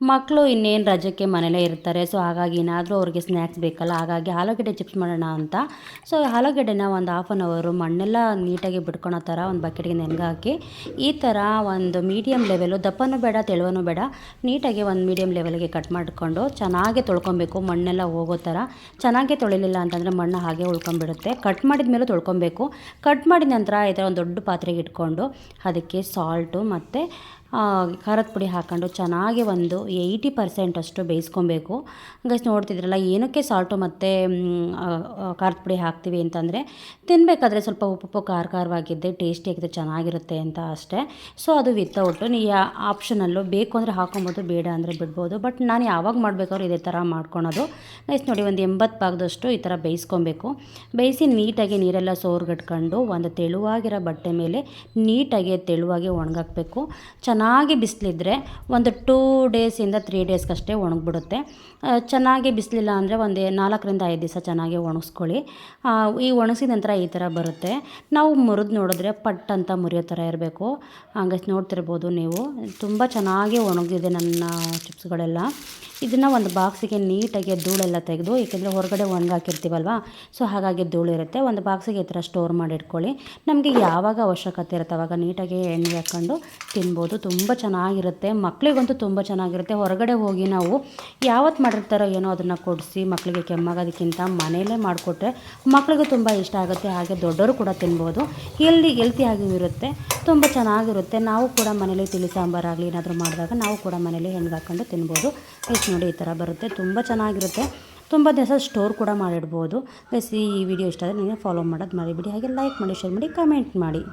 ಮಕ್ಕಳು ಇನ್ನೇನು ರಜಕ್ಕೆ ಮನೇಲೇ ಇರ್ತಾರೆ. ಸೊ ಹಾಗಾಗಿ ಏನಾದರೂ ಅವ್ರಿಗೆ ಸ್ನ್ಯಾಕ್ಸ್ ಬೇಕಲ್ಲ, ಹಾಗಾಗಿ ಆಲೂಗಡ್ಡೆ ಚಿಪ್ಸ್ ಮಾಡೋಣ ಅಂತ. ಸೊ ಆಲೂಗಡ್ಡೆನ ಒಂದು ಹಾಫ್ ಆನ್ ಅವರು ಮಣ್ಣೆಲ್ಲ ನೀಟಾಗಿ ಬಿಡ್ಕೊಳೋ ಥರ ಒಂದು ಬಕೆಟ್ಗೆ ನೆನೆಗಾಕಿ ಈ ಥರ ಒಂದು ಮೀಡಿಯಮ್ ಲೆವೆಲು, ದಪ್ಪನೂ ಬೇಡ ತೆಳುವನೂ ಬೇಡ, ನೀಟಾಗಿ ಒಂದು ಮೀಡಿಯಮ್ ಲೆವೆಲ್ಗೆ ಕಟ್ ಮಾಡಿಕೊಂಡು ಚೆನ್ನಾಗಿ ತೊಳ್ಕೊಬೇಕು. ಮಣ್ಣೆಲ್ಲ ಹೋಗೋ ಥರ ಚೆನ್ನಾಗೇ ತೊಳಿಲಿಲ್ಲ ಅಂತಂದರೆ ಮಣ್ಣು ಹಾಗೆ ಉಳ್ಕೊಂಬಿಡುತ್ತೆ. ಕಟ್ ಮಾಡಿದ ಮೇಲೂ ತೊಳ್ಕೊಬೇಕು. ಕಟ್ ಮಾಡಿದ ನಂತರ ಈ ಥರ ಒಂದು ದೊಡ್ಡ ಪಾತ್ರೆಗೆ ಇಟ್ಕೊಂಡು ಅದಕ್ಕೆ ಸಾಲ್ಟು ಮತ್ತು ಖಾರದ ಪುಡಿ ಹಾಕ್ಕೊಂಡು ಚೆನ್ನಾಗಿ ಒಂದು 80% ಅಷ್ಟು ಬೇಯಿಸ್ಕೊಬೇಕು. ಗೈಸ್ ನೋಡ್ತಿದ್ರಲ್ಲ, ಏನಕ್ಕೆ ಸಾಲ್ಟು ಮತ್ತು ಖಾರದ ಪುಡಿ ಹಾಕ್ತೀವಿ ಅಂತಂದರೆ ತಿನ್ನಬೇಕಾದ್ರೆ ಸ್ವಲ್ಪ ಉಪ್ಪು ಖಾರವಾಗಿದ್ದೆ ಟೇಸ್ಟಿಯಾಗಿದೆ, ಚೆನ್ನಾಗಿರುತ್ತೆ ಅಂತ ಅಷ್ಟೇ. ಸೊ ಅದು ವಿತೌಟು ನೀ ಆಪ್ಷನಲ್ಲು, ಬೇಕು ಅಂದರೆ ಹಾಕೊಬೋದು, ಬೇಡ ಅಂದರೆ ಬಿಡ್ಬೋದು. ಬಟ್ ನಾನು ಯಾವಾಗ ಮಾಡಬೇಕಾದ್ರೂ ಇದೇ ಥರ ಮಾಡ್ಕೊಳೋದು. ಗೈಸ್ ನೋಡಿ, ಒಂದು 80 ಭಾಗದಷ್ಟು ಈ ಥರ ಬೇಯಿಸ್ಕೊಬೇಕು. ಬೇಯಿಸಿ ನೀಟಾಗಿ ನೀರೆಲ್ಲ ಸೋರ್ಗಟ್ಕೊಂಡು ಒಂದು ತೆಳುವಾಗಿರೋ ಬಟ್ಟೆ ಮೇಲೆ ನೀಟಾಗಿ ತೆಳುವಾಗಿ ಒಣಗಾಕಬೇಕು. ಚೆನ್ನಾಗಿ ಬಿಸಿಲಿದ್ರೆ ಒಂದು 2 ಡೇಸಿಂದ 3 ಡೇಸ್ಗಷ್ಟೇ ಒಣಗಿಬಿಡುತ್ತೆ. ಚೆನ್ನಾಗಿ ಬಿಸಿಲಿಲ್ಲ ಅಂದರೆ ಒಂದು 4ರಿಂದ 5 ದಿವಸ ಚೆನ್ನಾಗಿ ಒಣಗಿಸ್ಕೊಳ್ಳಿ. ಈ ಒಣಗಿಸಿದ ನಂತರ ಈ ಥರ ಬರುತ್ತೆ. ನಾವು ಮುರಿದು ನೋಡಿದ್ರೆ ಪಟ್ ಅಂತ ಮುರಿಯೋ ಥರ ಇರಬೇಕು. ಹಂಗೆ ನೋಡ್ತಿರ್ಬೋದು ನೀವು, ತುಂಬ ಚೆನ್ನಾಗಿ ಒಣಗಿದೆ ನನ್ನ ಚಿಪ್ಸ್ಗಳೆಲ್ಲ. ಇದನ್ನು ಒಂದು ಬಾಕ್ಸಿಗೆ ನೀಟಾಗಿ ಧೂಳೆಲ್ಲ ತೆಗೆದು, ಏಕೆಂದರೆ ಹೊರಗಡೆ ಒಣಗಾಕಿರ್ತೀವಲ್ವ, ಸೊ ಹಾಗಾಗಿ ಧೂಳಿರುತ್ತೆ. ಒಂದು ಬಾಕ್ಸಿಗೆ ಈ ಥರ ಸ್ಟೋರ್ ಮಾಡಿ ಇಟ್ಕೊಳ್ಳಿ. ನಮಗೆ ಯಾವಾಗ ಅವಶ್ಯಕತೆ ಇರುತ್ತೆ ಆವಾಗ ನೀಟಾಗಿ ಎಣ್ಣೆ ಹಾಕ್ಕೊಂಡು ತಿನ್ಬೋದು. ತುಂಬ ಚೆನ್ನಾಗಿರುತ್ತೆ, ಮಕ್ಕಳಿಗಂತೂ ತುಂಬ ಚೆನ್ನಾಗಿರುತ್ತೆ. ಹೊರಗಡೆ ಹೋಗಿ ನಾವು ಯಾವತ್ತು ಮಾಡಿರ್ತಾರೋ ಏನೋ ಅದನ್ನು ಕೊಡಿಸಿ ಮಕ್ಕಳಿಗೆ ಕೆಮ್ಮಾಗೋದಕ್ಕಿಂತ ಮನೆಯಲ್ಲೇ ಮಾಡಿಕೊಟ್ರೆ ಮಕ್ಕಳಿಗೂ ತುಂಬ ಇಷ್ಟ ಆಗುತ್ತೆ. ಹಾಗೆ ದೊಡ್ಡವರು ಕೂಡ ತಿನ್ಬೋದು. ಹೆಲ್ತಿಯಾಗಿಯೂ ಇರುತ್ತೆ, ತುಂಬ ಚೆನ್ನಾಗಿರುತ್ತೆ. ನಾವು ಕೂಡ ಮನೇಲಿ ತಿಳಿ ಸಾಂಬಾರಾಗಲಿ ಏನಾದರೂ ಮಾಡಿದಾಗ ನಾವು ಕೂಡ ಮನೇಲಿ ಹೆಣ್ಗೆ ಹಾಕ್ಕೊಂಡು ತಿನ್ಬೋದು. ಎಷ್ಟು ನೋಡಿ ಈ ಥರ ಬರುತ್ತೆ, ತುಂಬ ಚೆನ್ನಾಗಿರುತ್ತೆ. ತುಂಬ ದಿವಸ ಸ್ಟೋರ್ ಕೂಡ ಮಾಡಿಡ್ಬೋದು. ಈ ವಿಡಿಯೋ ಇಷ್ಟ ಆದರೆ ನೀವು ಫಾಲೋ ಮಾಡೋದು ಮರಿಬೇಡಿ. ಹಾಗೆ ಲೈಕ್ ಮಾಡಿ, ಶೇರ್ ಮಾಡಿ, ಕಮೆಂಟ್ ಮಾಡಿ.